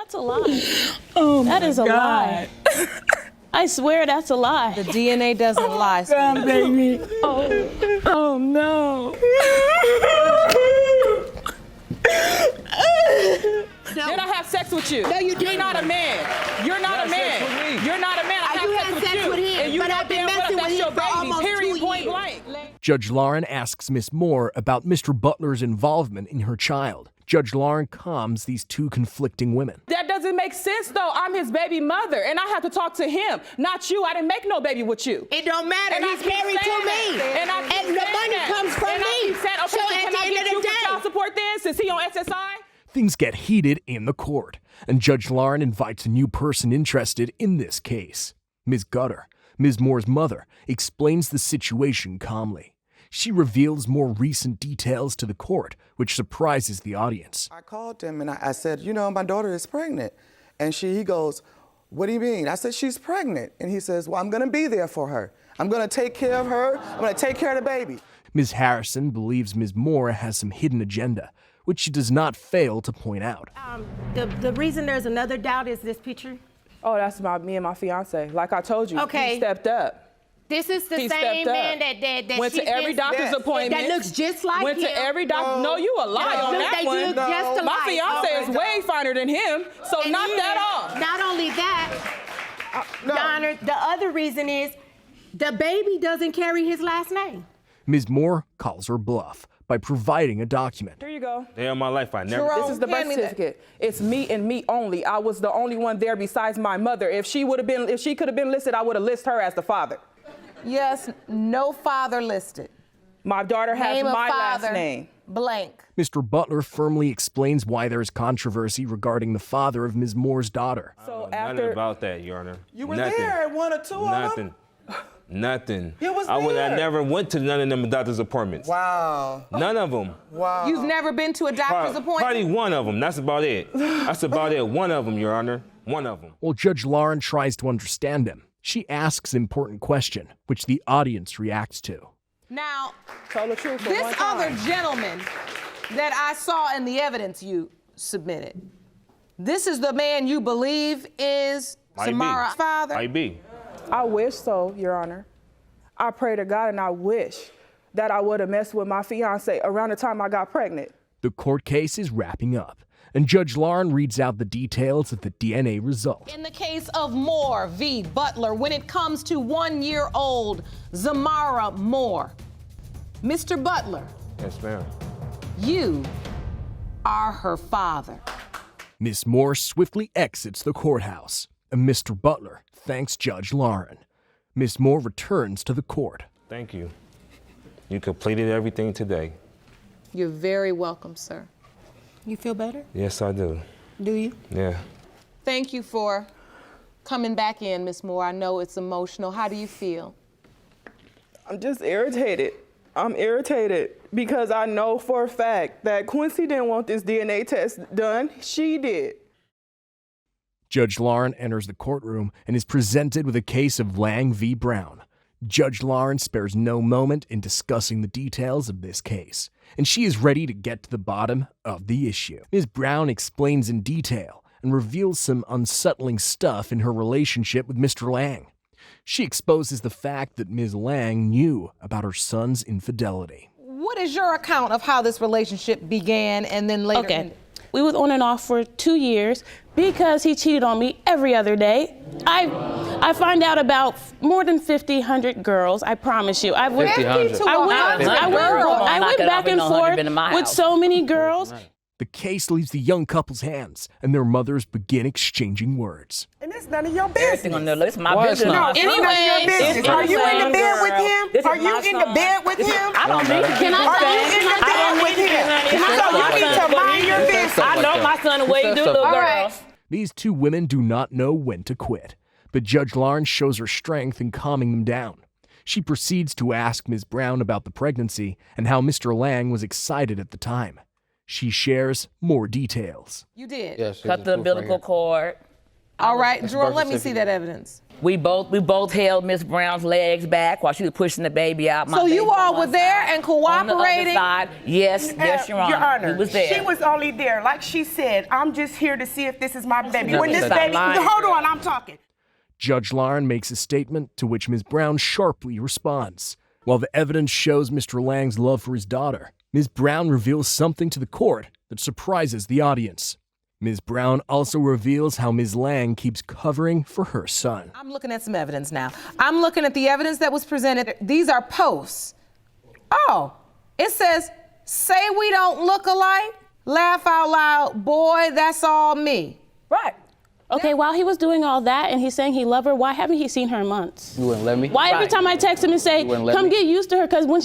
That's a lie. Oh, that is a lie. I swear that's a lie. The DNA doesn't lie. God, baby. Oh no. Did I have sex with you? No, you didn't. You're not a man. You're not a man. You're not a man. I had sex with him, and you but know I've been damn well messing that's with your him for baby. almost Period. 2 Point years. blank. Judge Lauren asks Miss Moore about Mr. Butler's involvement in her child. Judge Lauren calms these two conflicting women. That doesn't make sense, though. I'm his baby mother, and I have to talk to him, not you. I didn't make no baby with you. It don't matter. And He's married to me. And the money comes from me. Okay, So so at can the I end get of you the for day- child support then, since he on SSI? Things get heated in the court, and Judge Lauren invites a new person interested in this case. Ms. Gutter, Ms. Moore's mother, explains the situation calmly. She reveals more recent details to the court, which surprises the audience. I called him and I said, you know, my daughter is pregnant. And he goes, what do you mean? I said, she's pregnant. And he says, well, I'm gonna be there for her. I'm gonna take care of her. I'm gonna take care of the baby. Ms. Harrison believes Ms. Moore has some hidden agenda, which she does not fail to point out. The reason there's another doubt is this picture. Oh, that's about me and my fiance. Like I told you, Okay. he stepped up. This is the He same stepped man up. that Went to every doctor's appointment. That looks just like Went him. to every doctor. No, you a lie on that They one. look just My alike. fiance is way finer than him, so And knock then, that off. Not only that, Your Honor, the other reason is the baby doesn't carry his last name. Ms. Moore calls her bluff by providing a document. Here you go. Day of my life, I never. This is the birth certificate. It's me and me only. I was the only one there besides my mother. If she could have been listed, I would have listed her as the father. Yes, no father listed. My daughter has Name of my last father, name. Blank. Mr. Butler firmly explains why there is controversy regarding the father of Ms. Moore's daughter. So Nothing about that, Your Honor. You were Nothing. there at one or two of them? Nothing. Nothing. You was I there. never went to none of them doctor's appointments. Wow. None of them. Wow. You've never been to a doctor's appointment? Probably one of them. That's about it. That's about it. One of them, Your Honor. One of them. While Judge Lauren tries to understand him, she asks an important question, which the audience reacts to. Now, Tell the truth for this one other time. gentleman that I saw in the evidence you submitted, this is the man you believe is Samara's father? Might be. I wish so, Your Honor. I pray to God and I wish that I would have messed with my fiance around the time I got pregnant. The court case is wrapping up, and Judge Lauren reads out the details of the DNA result. In the case of Moore v. Butler, when it comes to 1-year-old Zamara Moore, Mr. Butler, Yes, ma'am. you are her father. Miss Moore swiftly exits the courthouse, and Mr. Butler thanks Judge Lauren. Miss Moore returns to the court. Thank you. You completed everything today. You're very welcome, sir. You feel better? Yes, I do. Do you? Yeah. Thank you for coming back in, Miss Moore. I know it's emotional. How do you feel? I'm just irritated. I'm irritated because I know for a fact that Quincy didn't want this DNA test done. She did. Judge Lauren enters the courtroom and is presented with a case of Lang v. Brown. Judge Lauren spares no moment in discussing the details of this case, and she is ready to get to the bottom of the issue. Ms. Brown explains in detail and reveals some unsettling stuff in her relationship with Mr. Lang. She exposes the fact that Ms. Lang knew about her son's infidelity. What is your account of how this relationship began and then later ended? We was on and off for 2 years because he cheated on me every other day. I find out about more than 100 girls, I promise you. I went back and forth with so many girls. The case leaves the young couple's hands, and their mothers begin exchanging words. And it's none of your business. Everything on there, it's my Why business. it's none of your business. Are you in the bed with him? Are you in the bed with him? I don't need to Are you in the bed with him? So you need to mind your business. I know my son the way he do little girls. These two women do not know when to quit, but Judge Lauren shows her strength in calming them down. She proceeds to ask Ms. Brown about the pregnancy and how Mr. Lang was excited at the time. She shares more details. You did? Yes. Cut the umbilical cord. All right, Jerome, let me see that evidence. We both held Miss Brown's legs back while she was pushing the baby out. So you all were there and cooperating? On the other side. Yes, Your Honor. Your Honor, We was there. she was only there. Like she said, I'm just here to see if this is my baby. No, When this stop baby, lying, hold girl. on, I'm talking. Judge Lauren makes a statement to which Ms. Brown sharply responds. While the evidence shows Mr. Lang's love for his daughter, Ms. Brown reveals something to the court that surprises the audience. Ms. Brown also reveals how Ms. Lang keeps covering for her son. I'm looking at some evidence now. I'm looking at the evidence that was presented. These are posts. Oh, it says, say we don't look alike, laugh out loud, boy, that's all me. Right. Okay, while he was doing all that and he's saying he loved her, why haven't he seen her in months? You wouldn't let me? Why every time I text him and say, come get used to her, because when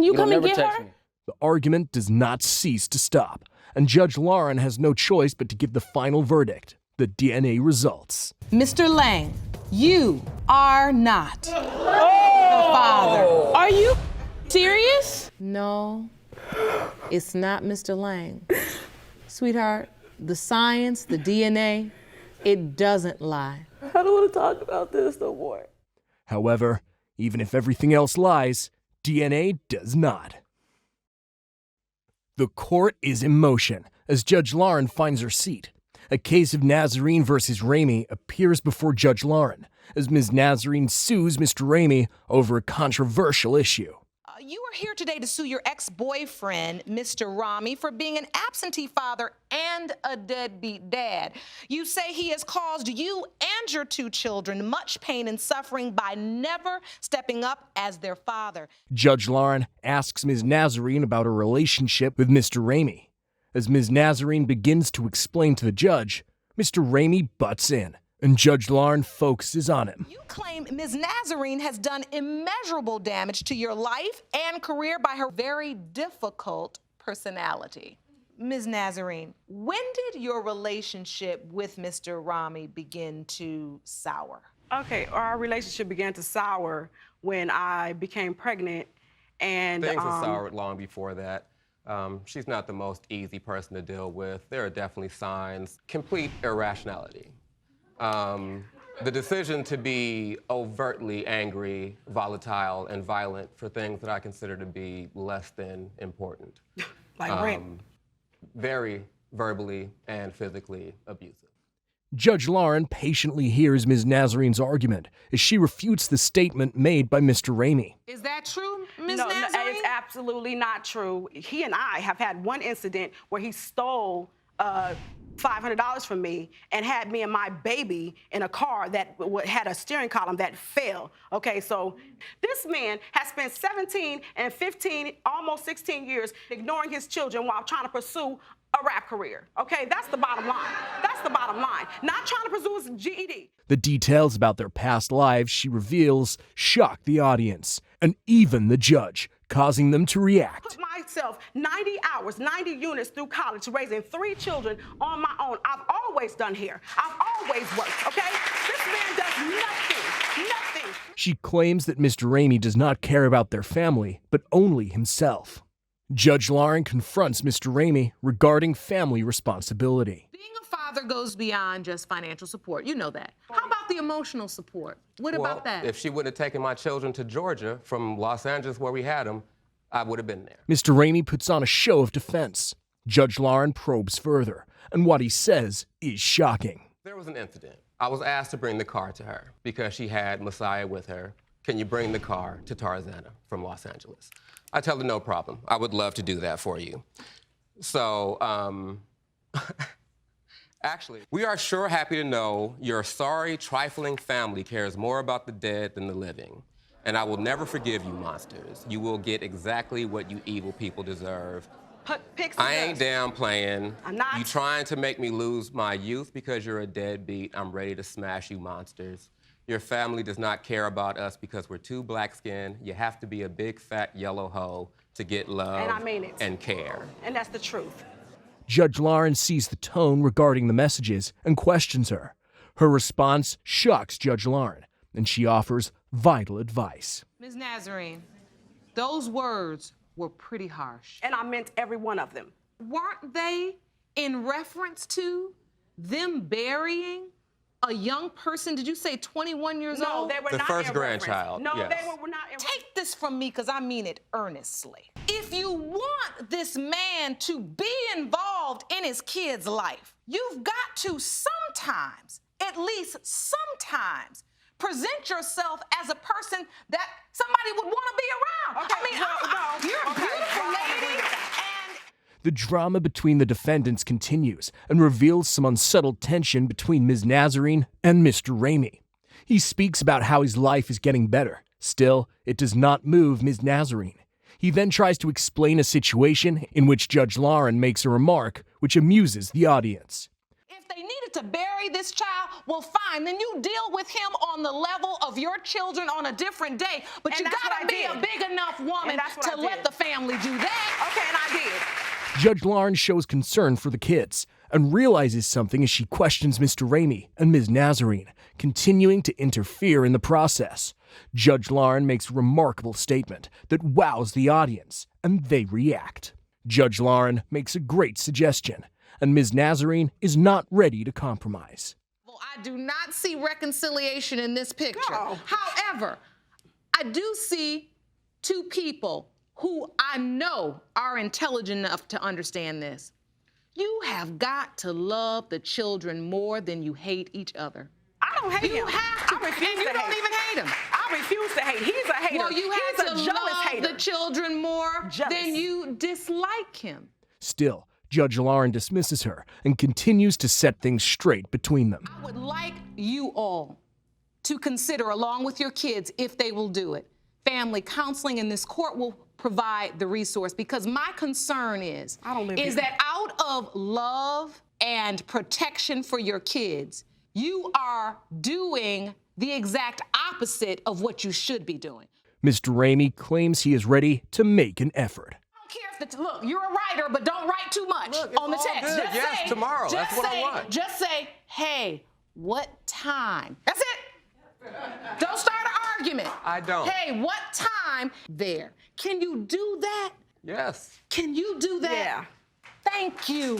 you come and get her? The argument does not cease to stop, and Judge Lauren has no choice but to give the final verdict, the DNA results. Mr. Lang, you are not the father. Are you serious? No, it's not Mr. Lang. Sweetheart, the science, the DNA, it doesn't lie. I don't want to talk about this no more. However, even if everything else lies, DNA does not. The court is in motion as Judge Lauren finds her seat. A case of Nazarene versus Ramey appears before Judge Lauren as Ms. Nazarene sues Mr. Ramey over a controversial issue. You are here today to sue your ex-boyfriend, Mr. Ramey, for being an absentee father and a deadbeat dad. You say he has caused you and your two children much pain and suffering by never stepping up as their father. Judge Lauren asks Ms. Nazarene about her relationship with Mr. Ramey. As Ms. Nazarene begins to explain to the judge, Mr. Ramey butts in, and Judge Lauren focuses on him. You claim Ms. Nazarene has done immeasurable damage to your life and career by her very difficult personality. Ms. Nazarene, when did your relationship with Mr. Ramey begin to sour? Okay, our relationship began to sour when I became pregnant, and things had soured long before that. She's not the most easy person to deal with. There are definitely signs, complete irrationality. The decision to be overtly angry, volatile, and violent for things that I consider to be less than important. Like rape. Very verbally and physically abusive. Judge Lauren patiently hears Ms. Nazarene's argument as she refutes the statement made by Mr. Ramey. Is that true, Ms. No, Nazarene? it's absolutely not true. He and I have had one incident where he stole $500 from me and had me and my baby in a car that had a steering column that fell. Okay, so this man has spent 17 and 15, almost 16 years ignoring his children while trying to pursue a rap career. Okay, that's the bottom line. That's the bottom line. Not trying to pursue his GED. The details about their past lives she reveals shock the audience and even the judge, causing them to react. Put myself 90 hours, 90 units through college, raising 3 children on my own. I've always done hair. I've always worked, okay? This man does nothing. She claims that Mr. Ramey does not care about their family, but only himself. Judge Lauren confronts Mr. Ramey regarding family responsibility. Being a father goes beyond just financial support. You know that. How about the emotional support? What about that? If she wouldn't have taken my children to Georgia from Los Angeles where we had them, I would have been there. Mr. Ramey puts on a show of defense. Judge Lauren probes further, and what he says is shocking. There was an incident. I was asked to bring the car to her because she had Messiah with her. Can you bring the car to Tarzana from Los Angeles? I tell her, no problem. I would love to do that for you. So, actually, we are sure happy to know your sorry, trifling family cares more about the dead than the living. And I will never forgive you, monsters. You will get exactly what you evil people deserve. I ain't downplaying. I'm not. You trying to make me lose my youth because you're a deadbeat. I'm ready to smash you, monsters. Your family does not care about us because we're too black-skinned. You have to be a big, fat, yellow hoe to get love And I mean it. and care. And that's the truth. Judge Lauren sees the tone regarding the messages and questions her. Her response shocks Judge Lauren, and she offers vital advice. Ms. Nazarene, those words were pretty harsh. And I meant every one of them. Weren't they in reference to them burying a young person? Did you say 21 years No, old? they were The not first in reference. grandchild, No, yes. they were not in reference. Take this from me because I mean it earnestly. If you want this man to be involved in his kid's life, you've got to sometimes, at least sometimes, present yourself as a person that somebody would want to be around. Okay, I mean, you're a beautiful lady, and The drama between the defendants continues and reveals some unsettled tension between Ms. Nazarene and Mr. Ramey. He speaks about how his life is getting better. Still, it does not move Ms. Nazarene. He then tries to explain a situation in which Judge Lauren makes a remark which amuses the audience. if they needed to bury this child, well, fine, then you deal with him on the level of your children on a different day. But And you that's what gotta I be did. a big enough woman And that's what to I let did. the family do that. Okay, and I did. Judge Lauren shows concern for the kids and realizes something as she questions Mr. Ramey and Ms. Nazarene, continuing to interfere in the process. Judge Lauren makes a remarkable statement that wows the audience, and they react. Judge Lauren makes a great suggestion, and Ms. Nazarene is not ready to compromise. Well, I do not see reconciliation in this picture. No. However, I do see two people who I know are intelligent enough to understand this. You have got to love the children more than you hate each other. I don't hate him. You have to, I refuse and you to don't hate. even hate him. I refuse to hate. He's a hater. Well, you He's have a to jealous love hater. the children more Jealous. than you dislike him. Still, Judge Lauren dismisses her and continues to set things straight between them. I would like you all to consider, along with your kids, if they will do it, family counseling, and this court will provide the resource, because my concern is that out of love and protection for your kids, you are doing the exact opposite of what you should be doing. Mr. Ramey claims he is ready to make an effort. I don't care if look, you're a writer, but don't write too much Look, on the it's all text. good. Just Yes, say, tomorrow. Just That's what I say, want. Just say, hey, what time? That's it. Don't start an argument. I don't. Hey, what time? There. Can you do that? Yes. Can you do that? Yeah. Thank you.